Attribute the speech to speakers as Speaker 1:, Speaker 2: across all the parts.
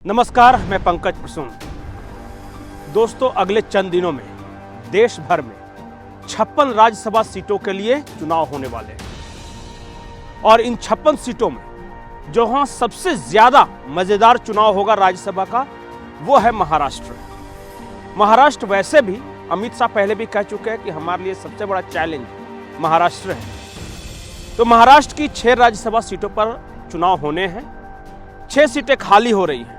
Speaker 1: नमस्कार, मैं पंकज प्रसून। दोस्तों, अगले चंद दिनों में देश भर में 56 राज्यसभा सीटों के लिए चुनाव होने वाले हैं और इन 56 सीटों में जहां सबसे ज्यादा मजेदार चुनाव होगा राज्यसभा का, वो है महाराष्ट्र। महाराष्ट्र वैसे भी अमित शाह पहले भी कह चुके हैं कि हमारे लिए सबसे बड़ा चैलेंज महाराष्ट्र है। तो महाराष्ट्र की 6 राज्यसभा सीटों पर चुनाव होने हैं। 6 सीटें खाली हो रही हैं।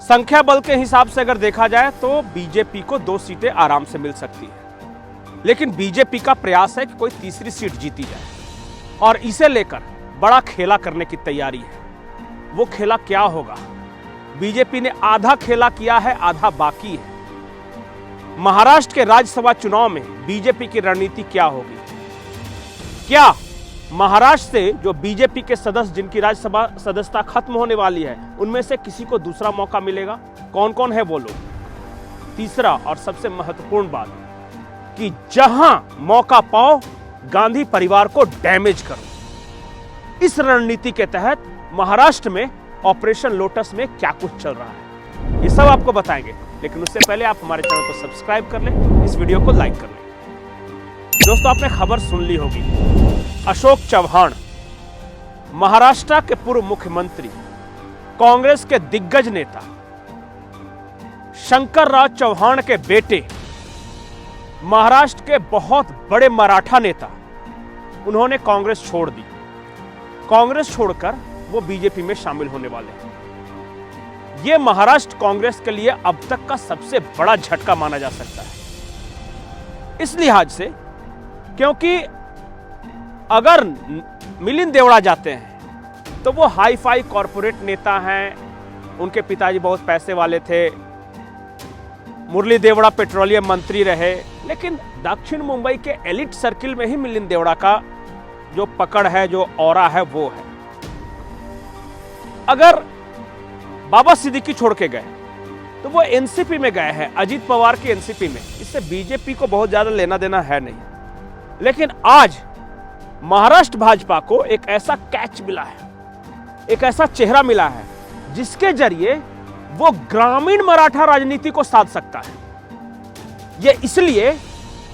Speaker 1: संख्या बल के हिसाब से अगर देखा जाए तो बीजेपी को 2 सीटें आराम से मिल सकती है, लेकिन बीजेपी का प्रयास है कि कोई तीसरी सीट जीती जाए और इसे लेकर बड़ा खेला करने की तैयारी है। वो खेला क्या होगा? बीजेपी ने आधा खेला किया है, आधा बाकी है। महाराष्ट्र के राज्यसभा चुनाव में बीजेपी की रणनीति क्या होगी? क्या महाराष्ट्र से जो बीजेपी के सदस्य जिनकी राज्यसभा सदस्यता खत्म होने वाली है, उनमें से किसी को दूसरा मौका मिलेगा? कौन कौन है वो लोग? तीसरा और सबसे महत्वपूर्ण बात कि जहां मौका पाओ गांधी परिवार को डैमेज करो। इस रणनीति के तहत महाराष्ट्र में ऑपरेशन लोटस में क्या कुछ चल रहा है, ये सब आपको बताएंगे। लेकिन उससे पहले आप हमारे चैनल को सब्सक्राइब कर लें, इस वीडियो को लाइक कर लें। दोस्तों, आपने खबर सुन ली होगी, अशोक चव्हाण महाराष्ट्र के पूर्व मुख्यमंत्री, कांग्रेस के दिग्गज नेता शंकरराव चव्हाण के बेटे, महाराष्ट्र के बहुत बड़े मराठा नेता, उन्होंने कांग्रेस छोड़ दी। कांग्रेस छोड़कर वो बीजेपी में शामिल होने वाले हैं। यह महाराष्ट्र कांग्रेस के लिए अब तक का सबसे बड़ा झटका माना जा सकता है, इस लिहाज से क्योंकि अगर मिलिंद देवड़ा जाते हैं तो वो हाई फाई कॉरपोरेट नेता हैं, उनके पिताजी बहुत पैसे वाले थे, मुरली देवड़ा पेट्रोलियम मंत्री रहे, लेकिन दक्षिण मुंबई के एलिट सर्किल में ही मिलिंद देवड़ा का जो पकड़ है, जो ऑरा है, वो है। अगर बाबा सिद्दीकी छोड़ के गए तो वो एनसीपी में गए हैं, अजीत पवार की एनसीपी में। इससे बीजेपी को बहुत ज्यादा लेना देना है नहीं, लेकिन आज महाराष्ट्र भाजपा को एक ऐसा कैच मिला है, एक ऐसा चेहरा मिला है जिसके जरिए वो ग्रामीण मराठा राजनीति को साध सकता है। यह इसलिए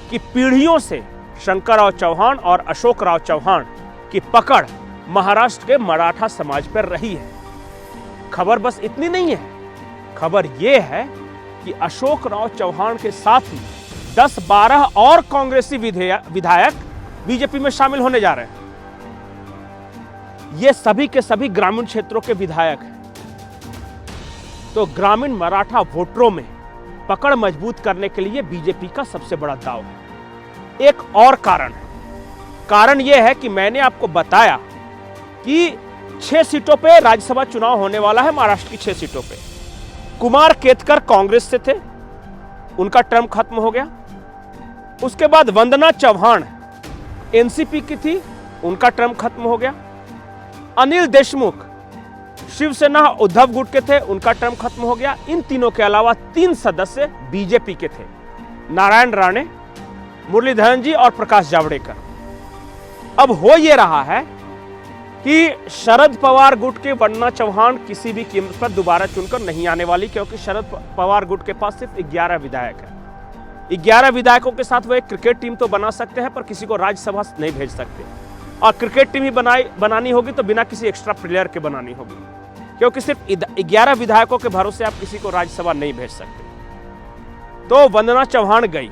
Speaker 1: कि पीढ़ियों से शंकरराव चव्हाण और अशोक राव चव्हाण की पकड़ महाराष्ट्र के मराठा समाज पर रही है। खबर बस इतनी नहीं है, खबर यह है कि अशोक राव चव्हाण के साथ ही 10-12 और कांग्रेसी विधायक बीजेपी में शामिल होने जा रहे हैं। ये सभी के सभी ग्रामीण क्षेत्रों के विधायक हैं। तो ग्रामीण मराठा वोटरों में पकड़ मजबूत करने के लिए बीजेपी का सबसे बड़ा दांव है। एक और कारण यह है कि मैंने आपको बताया कि 6 सीटों पे राज्यसभा चुनाव होने वाला है। महाराष्ट्र की 6 सीटों पे कुमार केतकर कांग्रेस से थे, उनका टर्म खत्म हो गया। उसके बाद वंदना चव्हाण एनसीपी की थी, उनका टर्म खत्म हो गया। अनिल देशमुख शिवसेना उद्धव गुट के थे, उनका टर्म खत्म हो गया। इन तीनों के अलावा 3 सदस्य बीजेपी के थे, नारायण राणे, मुरलीधरन जी और प्रकाश जावड़ेकर। अब हो यह रहा है कि शरद पवार गुट के वंदना चव्हाण किसी भी कीमत पर दोबारा चुनकर नहीं आने वाली, क्योंकि शरद पवार गुट के पास सिर्फ 11 विधायक है। 11 विधायकों के साथ वो एक क्रिकेट टीम तो बना सकते हैं, पर किसी को राज्यसभा नहीं भेज सकते। और क्रिकेट टीम ही बनानी होगी तो बिना किसी एक्स्ट्रा प्लेयर के बनानी होगी, क्योंकि सिर्फ 11 विधायकों के भरोसे आप किसी को राज्यसभा नहीं भेज सकते। तो वंदना चव्हाण गई।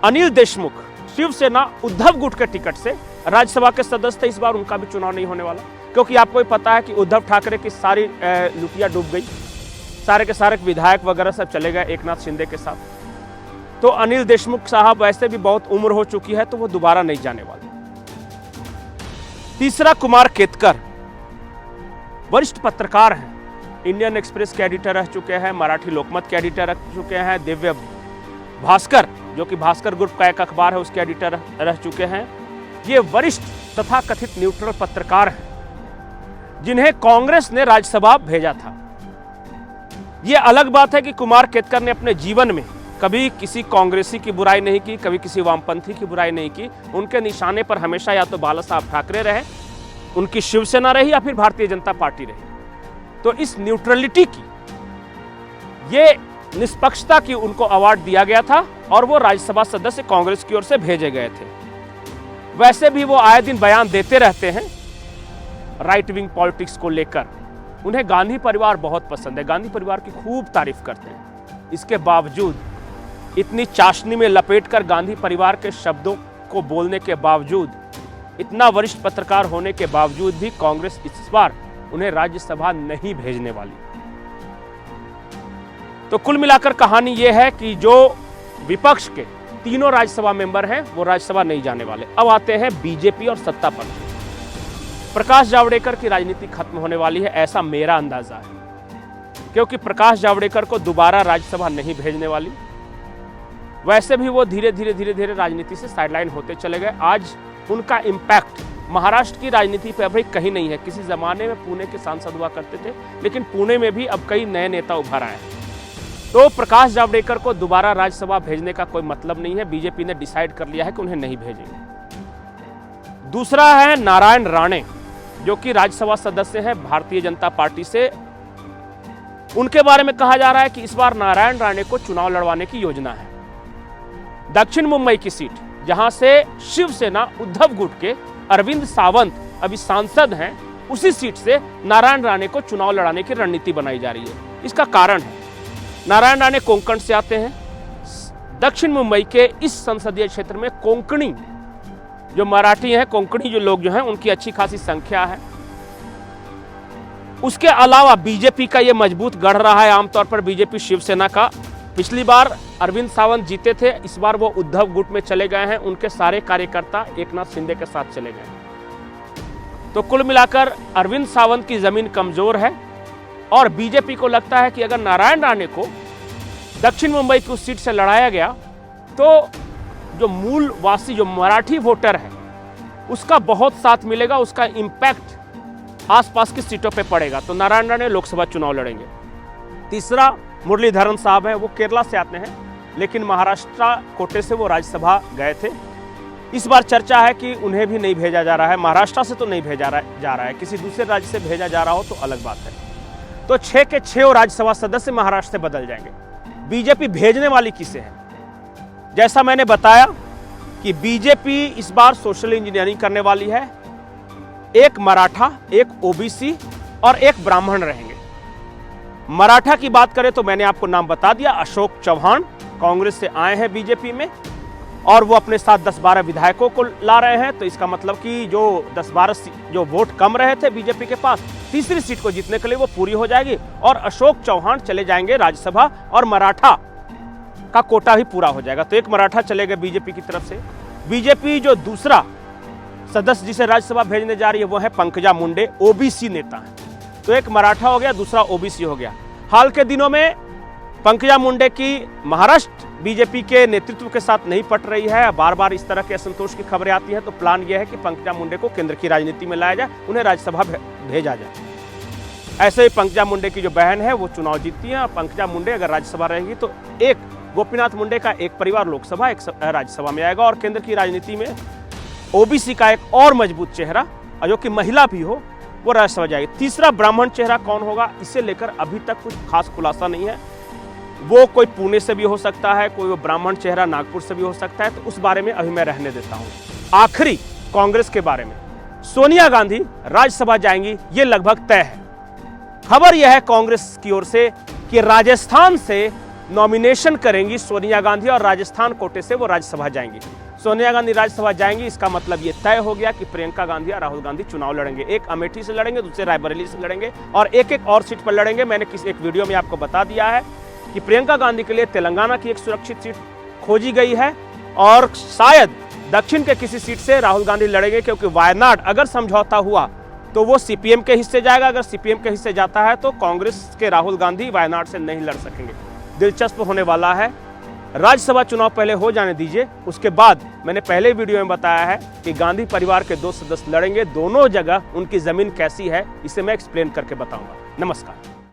Speaker 1: अनिल देशमुख शिवसेना उद्धव गुट के टिकट से राज्यसभा के सदस्य थे, इस बार उनका भी चुनाव नहीं होने वाला, क्योंकि आपको भी पता है कि उद्धव ठाकरे की सारी लुटिया डूब गई, सारे के सारे विधायक वगैरह सब चले गए एकनाथ शिंदे के साथ। तो अनिल देशमुख साहब वैसे भी बहुत उम्र हो चुकी है, तो वो दोबारा नहीं जाने वाले। तीसरा, कुमार केतकर वरिष्ठ पत्रकार हैं, इंडियन एक्सप्रेस के एडिटर रह चुके हैं, मराठी लोकमत के एडिटर रह चुके हैं, दिव्य भास्कर जो कि भास्कर ग्रुप का एक अखबार है उसके एडिटर रह चुके हैं। ये वरिष्ठ तथा कथित न्यूट्रल पत्रकार हैं जिन्हें कांग्रेस ने राज्यसभा भेजा था। यह अलग बात है कि कुमार केतकर ने अपने जीवन में कभी किसी कांग्रेसी की बुराई नहीं की, कभी किसी वामपंथी की बुराई नहीं की। उनके निशाने पर हमेशा या तो बाला साहब ठाकरे रहे, उनकी शिवसेना रही, या फिर भारतीय जनता पार्टी रही। तो इस न्यूट्रलिटी की, ये निष्पक्षता की उनको अवार्ड दिया गया था और वो राज्यसभा सदस्य कांग्रेस की ओर से भेजे गए थे। वैसे भी वो आए दिन बयान देते रहते हैं राइट विंग पॉलिटिक्स को लेकर। उन्हें गांधी परिवार बहुत पसंद है, गांधी परिवार की खूब तारीफ करते हैं। इसके बावजूद, इतनी चाशनी में लपेटकर गांधी परिवार के शब्दों को बोलने के बावजूद, इतना वरिष्ठ पत्रकार होने के बावजूद भी कांग्रेस इस बार उन्हें राज्यसभा नहीं भेजने वाली। तो कुल मिलाकर कहानी यह है कि जो विपक्ष के तीनों राज्यसभा मेंबर हैं वो राज्यसभा नहीं जाने वाले। अब आते हैं बीजेपी और सत्ता पर। प्रकाश जावड़ेकर की राजनीति खत्म होने वाली है, ऐसा मेरा अंदाजा है, क्योंकि प्रकाश जावड़ेकर को दोबारा राज्यसभा नहीं भेजने वाली। वैसे भी वो धीरे धीरे राजनीति से साइडलाइन होते चले गए। आज उनका इम्पैक्ट महाराष्ट्र की राजनीति पर अभी कहीं नहीं है। किसी जमाने में पुणे के सांसद हुआ करते थे, लेकिन पुणे में भी अब कई नए नेता उभर आए हैं। तो प्रकाश जावड़ेकर को दोबारा राज्यसभा भेजने का कोई मतलब नहीं है। बीजेपी ने डिसाइड कर लिया है कि उन्हें नहीं भेजेंगे। दूसरा है नारायण राणे, जो कि राज्यसभा सदस्य हैं भारतीय जनता पार्टी से। उनके बारे में कहा जा रहा है कि इस बार नारायण राणे को चुनाव लड़वाने की योजना है। दक्षिण मुंबई की सीट, जहां से शिवसेना उद्धव गुट के अरविंद सावंत अभी सांसद हैं, उसी सीट से नारायण राणे को चुनाव लड़ाने की रणनीति बनाई जा रही है। इसका कारण है, नारायण राणे कोंकण से आते हैं। दक्षिण मुंबई के इस संसदीय क्षेत्र में कोंकणी जो मराठी हैं, कोंकणी जो लोग जो हैं, उनकी अच्छी खासी संख्या है। उसके अलावा बीजेपी का ये मजबूत गढ़ रहा है आमतौर पर बीजेपी शिवसेना का। पिछली बार अरविंद सावंत जीते थे, इस बार वो उद्धव गुट में चले गए हैं। उनके सारे कार्यकर्ता एकनाथ शिंदे के साथ चले गए। तो कुल मिलाकर अरविंद सावंत की जमीन कमजोर है और बीजेपी को लगता है कि अगर नारायण राणे को दक्षिण मुंबई की उस सीट से लड़ाया गया तो जो मूलवासी, जो मराठी वोटर है, उसका बहुत साथ मिलेगा, उसका इंपैक्ट आसपास की सीटों पे पड़ेगा। तो नारायण राणे लोकसभा चुनाव लड़ेंगे। तीसरा मुरलीधरन साहब है, वो केरला से आते हैं, लेकिन महाराष्ट्र कोटे से वो राज्यसभा गए थे। इस बार चर्चा है कि उन्हें भी नहीं भेजा जा रहा है। महाराष्ट्र से तो नहीं भेजा जा रहा है, किसी दूसरे राज्य से भेजा जा रहा हो तो अलग बात है। तो 6 के 6 राज्यसभा सदस्य महाराष्ट्र से बदल जाएंगे। बीजेपी भेजने वाली किसे है? जैसा मैंने बताया कि बीजेपी इस बार सोशल इंजीनियरिंग करने वाली है। एक मराठा, एक ओबीसी और एक ब्राह्मण रहेंगे। मराठा की बात करें तो मैंने आपको नाम बता दिया, अशोक चौहान कांग्रेस से आए हैं बीजेपी में और वो अपने साथ 10-12 विधायकों को ला रहे हैं। तो इसका मतलब कि जो 10-12 जो वोट कम रहे थे बीजेपी के पास, तीसरी सीट को जीतने के लिए वो पूरी हो जाएगी और अशोक चौहान चले जाएंगे राज्यसभा और मराठा का कोटा भी पूरा हो जाएगा। तो एक मराठा चलेगा बीजेपी की तरफ से। बीजेपी जो दूसरा सदस्य जिसे राज्यसभा भेजने जा रही है वो है पंकजा मुंडे, ओबीसी नेता है। तो एक मराठा हो गया, दूसरा ओबीसी हो गया। हाल के दिनों में पंकजा मुंडे की महाराष्ट्र बीजेपी के नेतृत्व के साथ नहीं पट रही है, बार बार इस तरह के असंतोष की खबरें आती हैं। तो प्लान यह है कि पंकजा मुंडे को केंद्र की राजनीति में लाया जाए, उन्हें राज्यसभा भेजा जाए। ऐसे ही पंकजा मुंडे की जो बहन है वो चुनाव जीतती है और पंकजा मुंडे अगर राज्यसभा रहेगी तो एक गोपीनाथ मुंडे का एक परिवार लोकसभा, एक राज्यसभा में आएगा और केंद्र की राजनीति में ओबीसी का एक और मजबूत चेहरा, जो कि महिला भी हो, वो राज्यसभा जाएगी। तीसरा ब्राह्मण चेहरा कौन होगा, इसे लेकर अभी तक कुछ खास खुलासा नहीं है। वो कोई पुणे से भी हो सकता है, कोई वो ब्राह्मण चेहरा नागपुर से भी हो सकता है। तो उस बारे में अभी मैं रहने देता हूं। आखिरी कांग्रेस के बारे में, सोनिया गांधी राज्यसभा जाएंगी, ये लगभग तय है। खबर यह है कांग्रेस की ओर से कि राजस्थान से नॉमिनेशन करेंगी सोनिया गांधी और राजस्थान कोटे से वो राज्यसभा जाएंगी। सोनिया गांधी राज्यसभा जाएंगी, इसका मतलब ये तय हो गया कि प्रियंका गांधी और राहुल गांधी चुनाव लड़ेंगे। एक अमेठी से लड़ेंगे, दूसरे रायबरेली से लड़ेंगे और एक और सीट पर लड़ेंगे। मैंने एक वीडियो में आपको बता दिया है कि प्रियंका गांधी के लिए तेलंगाना की एक सुरक्षित सीट खोजी गई है और शायद दक्षिण के किसी सीट से राहुल गांधी लड़ेंगे, क्योंकि वायनाड अगर समझौता हुआ तो वो सीपीएम के हिस्से जाएगा। अगर सीपीएम के हिस्से जाता है तो कांग्रेस के राहुल गांधी वायनाड से नहीं लड़ सकेंगे। दिलचस्प होने वाला है। राज्यसभा चुनाव पहले हो जाने दीजिए, उसके बाद मैंने पहले वीडियो में बताया है कि गांधी परिवार के 2 सदस्य लड़ेंगे। दोनों जगह उनकी जमीन कैसी है इसे मैं एक्सप्लेन करके बताऊंगा। नमस्कार।